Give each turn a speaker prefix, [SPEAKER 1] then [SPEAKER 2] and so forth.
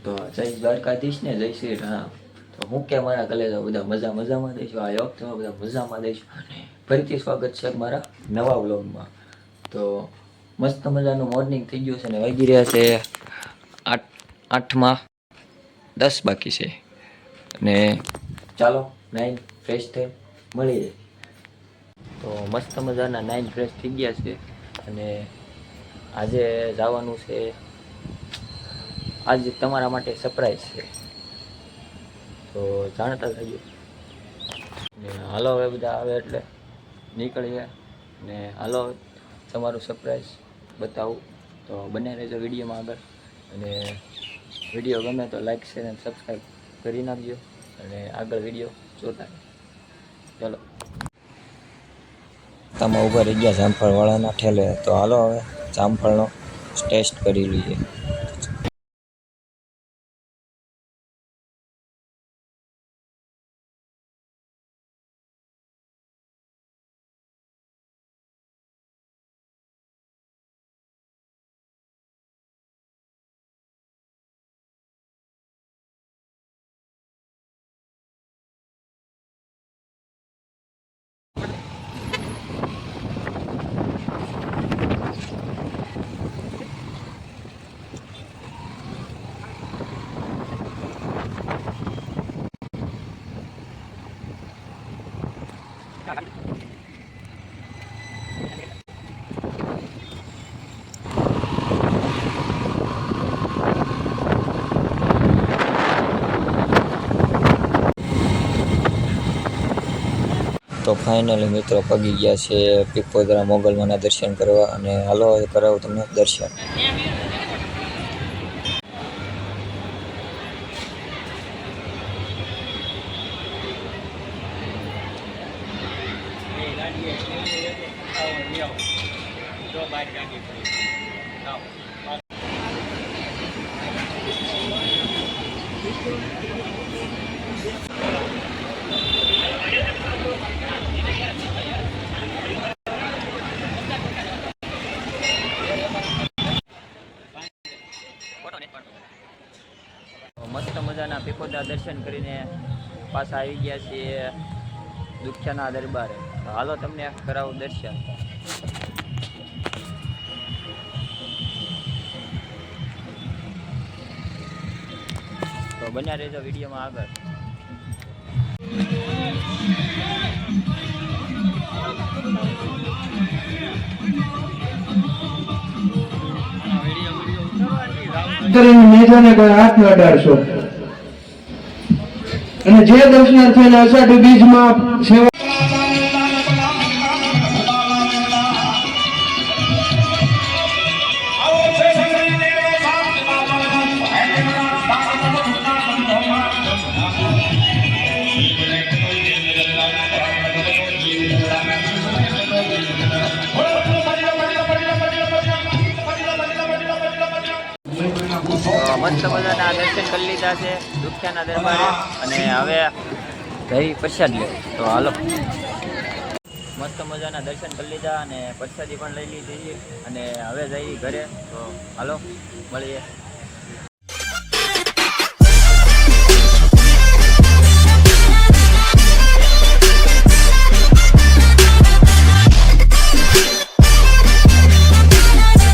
[SPEAKER 1] તો જય દ્વારકાધીશ ને જય શ્રી રામ. તો હું કે મારા કલેજા બધા મજામાં દઈશું. આ વખતે બધા મજામાં દઈશું અને ફરીથી સ્વાગત છે મારા નવા વ્લોગમાં. તો મસ્ત મજાનું મોર્નિંગ થઈ ગયું છે અને વાગી રહ્યા છે 8:10 બાકી છે. અને ચાલો નાઈન ફ્રેશ થઈ મળીએ. તો મસ્ત મજાના નાઈન ફ્રેશ થઈ ગયા છે અને આજે જવાનું છે. આજે તમારા માટે સરપ્રાઈઝ છે, તો જાણતા થઈએ. ને હાલો હવે બધા આવે એટલે નીકળીએ ને હાલો તમારું સરપ્રાઈઝ બતાવું. તો બને રહેજો વિડીયોમાં આગળ અને વિડીયો ગમે તો લાઈક શેર અને સબસ્ક્રાઈબ કરી નાખજો અને આગળ વિડીયો જોતા. ચાલો તમે ઊભા રહી ગયા જામફળવાળાના ઠેલે, તો હાલો હવે જામફળનો ટેસ્ટ કરી લઈએ. તો ફાઇનલી મિત્રો પગી ગયા છે પીપોદરા મોગલમાના દર્શન કરવા અને હાલો કરાવું તમને દર્શન. મસ્ત મજાના પીપોદરા દર્શન કરીને પાછા આવી ગયા છીએ દુખ્યાના દરબારે. હાલો તમને કરાવું દર્શન. તો બન્યા રહેજો વિડીયોમાં આગળ.
[SPEAKER 2] મેજાને કોઈ હાથ ન અડાડશો અને જે દર્શનાર્થીઓને અષાઢી બીજમાં સેવા
[SPEAKER 1] મસ્ત મજાના દર્શન કરી લીધા છે દુખ્યાના દરબારે અને હવે જઈ પ્રસાદ લે. તો હાલો મસ્ત મજાના દર્શન કરી લીધા અને પ્રસાદી પણ લઈ લીધી અને હવે જઈ ઘરે. તો હાલો મળીએ.